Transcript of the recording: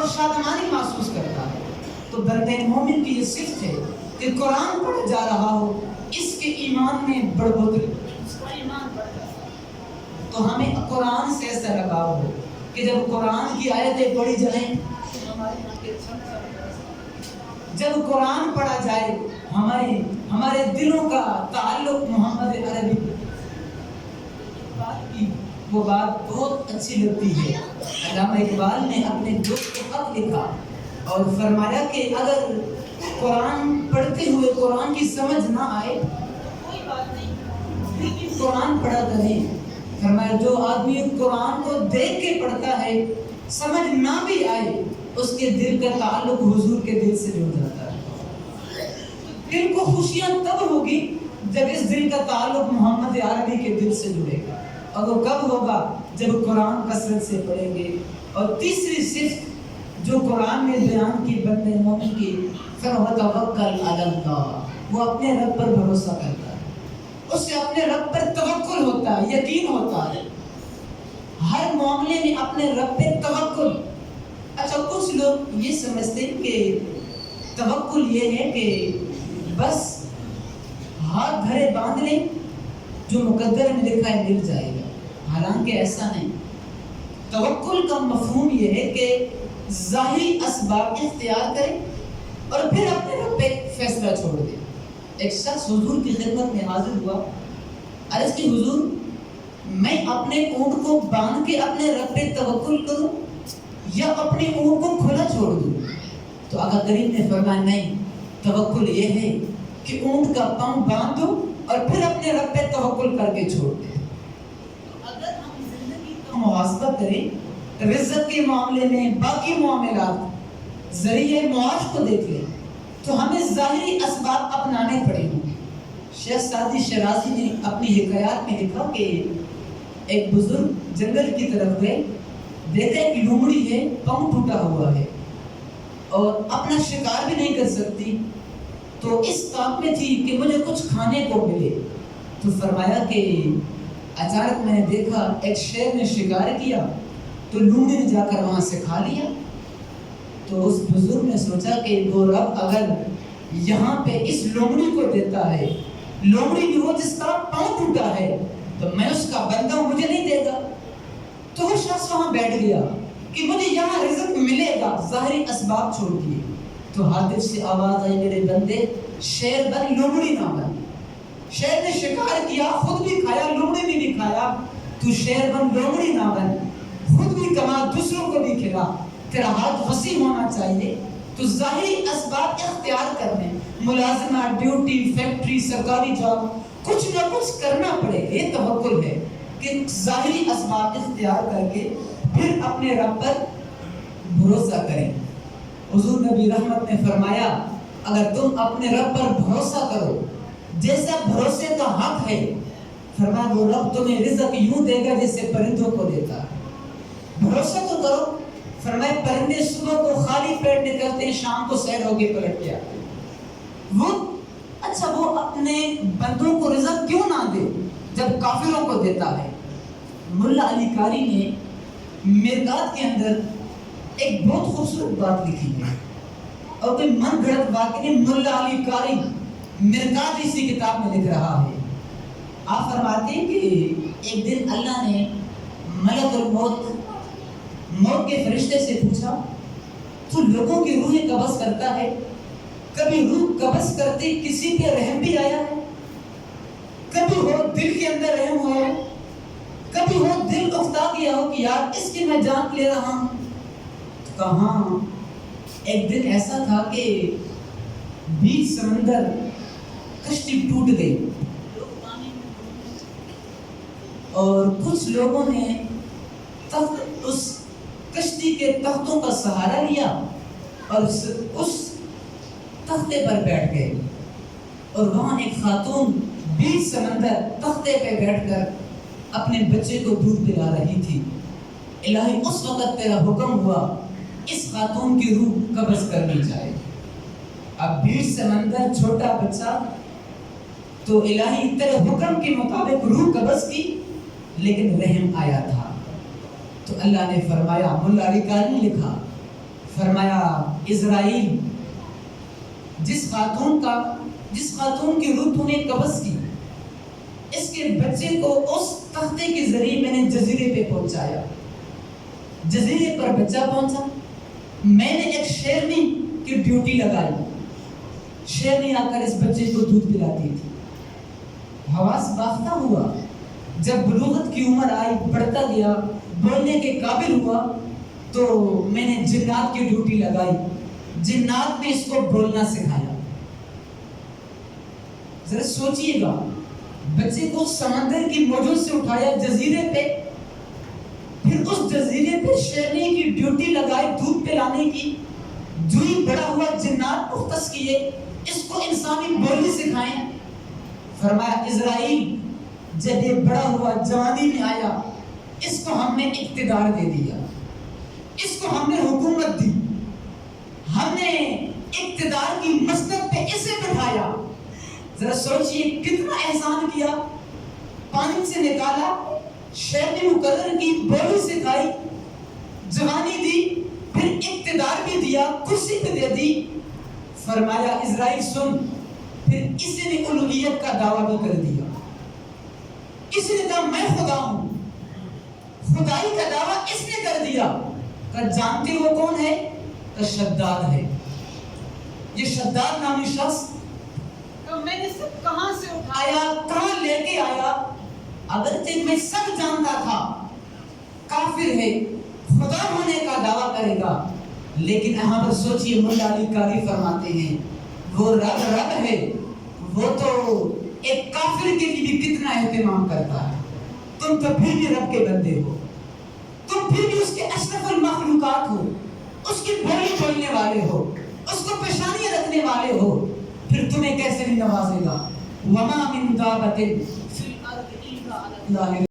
شادمانی محسوس کرتا ہے۔ تو بندے مومن کی یہ صفت ہے کہ قرآن پڑھا جا رہا ہو، اس کے ایمان میں بڑھوتری، اس کا ایمان بڑھ جاتا ہے۔ تو ہمیں قرآن سے ایسا لگاؤ ہو کہ جب قرآن کی آیتیں پڑھی جائیں، جب قرآن پڑھا جائے، ہمارے دلوں کا تعلق محمد عربی کی وہ بات بہت اچھی لگتی ہے۔ علامہ اقبال نے اپنے دوست کو خط لکھا اور فرمایا کہ اگر قرآن پڑھتے ہوئے قرآن کی سمجھ نہ آئے کوئی بات نہیں، لیکن قرآن پڑھا کریں۔ فرمایا جو آدمی قرآن کو دیکھ کے پڑھتا ہے، سمجھ نہ بھی آئے، اس کے دل کا تعلق حضور کے دل سے جڑ جاتا ہے۔ دل کو خوشیاں تب ہوگی جب اس دل کا تعلق محمد عربی کے دل سے جڑے گا، اور وہ کب ہوگا؟ جب قرآن کثرت سے پڑھیں گے۔ اور تیسری صفت جو قرآن میں بیان کی بندے مومن کی، فَتَوَكَّلْ عَلَى اللَّهِ، وہ اپنے رب پر بھروسہ کرتا ہے، اس سے اپنے رب پر توکل ہوتا ہے، یقین ہوتا ہے، ہر معاملے میں اپنے رب پہ توکل۔ اچھا، کچھ لوگ یہ سمجھتے ہیں کہ توکل یہ ہے کہ بس ہاتھ دھرے باندھ لیں، جو مقدر میں لکھا ہے مل جائے گا، حالانکہ ایسا نہیں۔ توکل کا مفہوم یہ ہے کہ ظاہری اسباب اختیار کریں اور پھر اپنے رب پہ فیصلہ چھوڑ دیں۔ ایک شخص حضور کی خدمت میں حاضر ہوا، عرض کی حضور میں اپنے اونٹ کو باندھ کے اپنے رب پہ توکل کروں یا اپنے اونٹ کو کھلا چھوڑ دوں؟ تو آقا کریم نے فرمایا نہیں، توکل یہ ہے کہ اونٹ کا پاؤں باندھ دو اور پھر اپنے رب پہ توکل کر کے چھوڑ دیں۔ اگر ہم زندگی کا محاسبہ کریں، رزق کے معاملے میں، باقی معاملات، ذریعہ معاش کو دیکھ لیں، تو ہمیں ظاہری اسباب اپنانے پڑیں گے۔ شیخ سعدی شیرازی نے اپنی حکایات میں لکھا کہ ایک بزرگ جنگل کی طرف گئے، دیکھا ایک لومڑی ہے، پاؤں ٹوٹا ہوا ہے اور اپنا شکار بھی نہیں کر سکتی، تو اس کام میں تھی کہ مجھے کچھ کھانے کو ملے۔ تو فرمایا کہ اچانک میں نے دیکھا ایک شیر نے شکار کیا، تو لومڑی نے جا کر وہاں سے کھا لیا۔ تو اس بزرگ نے سوچا کہ وہ رب اگر یہاں پہ اس لومڑی کو دیتا ہے، لومڑی بھی وہ جس کا پاؤں ٹوٹا ہے، تو میں اس کا بندہ ہوں، مجھے نہیں دے گا۔ تو وہ شخص وہاں بیٹھ گیا کہ مجھے یہاں رزق ملے گا، ظاہری اسباب چھوڑ دیے۔ تو حاطب سے آواز آئی، میرے بندے شیر بن، لومڑی نہ بن۔ شیر نے شکار کیا، خود بھی کھایا، لومڑی نے بھی کھایا، تو شیر بن، لومڑی نہ بن، خود بھی کما، دوسروں کو بھی کھلا۔ تیرا ہاتھ وسیع ہونا چاہیے، تو ظاہری اسباب اختیار کرنے، ملازمہ، ڈیوٹی، فیکٹری، سرکاری جاب، کچھ نہ کچھ کرنا پڑے۔ یہ توکل ہے کہ ظاہری اسباب اختیار کر کے پھر اپنے رب پر بھروسہ کریں۔ حضور نبی رحمت نے فرمایا اگر تم اپنے رب پر بھروسہ کرو جیسا بھروسے کا حق ہے، فرمایا وہ رب تمہیں رزق یوں دے گا جیسے پرندوں کو دیتا ہے۔ بھروسہ تو کرو، فرمایا پرندے صبح کو خالی پیٹ نکلتے ہیں، شام کو سیر ہو کے پلٹ کے آتے ہیں۔ وہ اپنے بندوں کو رزق کیوں نہ دے جب کافروں کو دیتا ہے؟ ملا علی قاری نے مرقات کے اندر ایک بہت خوبصورت بات لکھی ہے، اور کوئی من گھڑت واقعی ملا علی قاری مرقات اسی کتاب میں لکھ رہا ہے۔ آپ فرماتے ہیں کہ ایک دن اللہ نے ملک الموت، موت کے فرشتے سے پوچھا تو لوگوں کی روحیں قبض کرتا ہے، کبھی روح قبض کرتے کسی پہ رحم بھی آیا ہے؟ کبھی ہو دل کے اندر رحم ہوا ہے؟ کبھی ہو دل اکتا گیا ہو کہ یار اس کی میں جان لے رہا ہوں؟ کہاں ایک دن ایسا تھا کہ بیچ سمندر کشتی ٹوٹ گئی اور کچھ لوگوں نے اس کشتی کے تختوں کا سہارا لیا اور اس تختے پر بیٹھ گئے، اور وہاں ایک خاتون بیچ سمندر تختے پہ بیٹھ کر اپنے بچے کو دودھ پلا رہی تھی۔ الہی اس وقت تیرا حکم ہوا اس خاتون کی روح قبض کرنی چاہیے۔ اب بیچ سمندر چھوٹا بچہ، تو الہی تیرے حکم کے مطابق روح قبض کی، لیکن رحم آیا تھا۔ تو اللہ نے فرمایا، ملا علی قاری نے لکھا، فرمایا اسرائیل جس خاتون کی روح تو نے قبض کی، اس کے بچے کو اس تختے کے ذریعے میں نے جزیرے پہ پہنچایا، جزیرے پر بچہ پہنچا، میں نے ایک شیرنی کی ڈیوٹی لگائی، شیرنی آ کر اس بچے کو دودھ پلاتی تھی، حواس باختہ ہوا، جب بلوغت کی عمر آئی، بڑھتا گیا، بولنے کے قابل ہوا، تو میں نے جنات کی ڈیوٹی لگائی، جنات نے اس کو بولنا سکھایا۔ ذرا سوچئے گا، بچے کو سمندر کی موجوں سے اٹھایا جزیرے پہ، پھر اس جزیرے پہ شیرنی کی ڈیوٹی لگائی دودھ پلانے کی، جو ہی بڑا ہوا جنات مختص کیے، اس کو انسانی بولی سکھائیں۔ فرمایا اسرائیل جب یہ بڑا ہوا جوانی میں آیا، اس کو ہم نے اقتدار دے دیا، اس کو ہم نے حکومت دی، ہم نے اقتدار کی مسند پہ اسے بٹھایا۔ ذرا سوچئے کتنا احسان کیا، پانی سے نکالا، شیرنی مقرر کی، بولی سکھائی، جوانی دی، پھر اقتدار بھی دیا، کرسی پہ دے دی۔ فرمایا اسرائیل سن، پھر اسی نے الوہیت کا دعویٰ بھی کر دیا، اسی نے کہا میں خدا ہوں، خدائی کا دعویٰ اس نے کر دیا۔ کہ جانتے ہو کون ہے؟ کہ شداد ہے، یہ شداد نامی شخص میں نے سب کہاں سے آیا، کہاں لے کے آیا؟ اگرچہ میں سب جانتا تھا کافر ہے، خدا ہونے کا دعویٰ کرے گا، لیکن یہاں پر سوچئے ملا علی قاری فرماتے ہیں وہ رب ہے، وہ تو ایک کافر کے لیے بھی کتنا اہتمام کرتا ہے، تم تو پھر بھی رب کے بندے ہو، تم پھر بھی اس کے اشرف المخلوقات ہو، اس کی بولی بولنے والے ہو، اس کو پیشانیاں رکھنے والے ہو، پھر تمہیں کیسے نہیں نوازے گا؟ وَمَا مِن دَابَّةٍ فِي الْأَرْضِ إِلَّا عَلَى اللَّهِ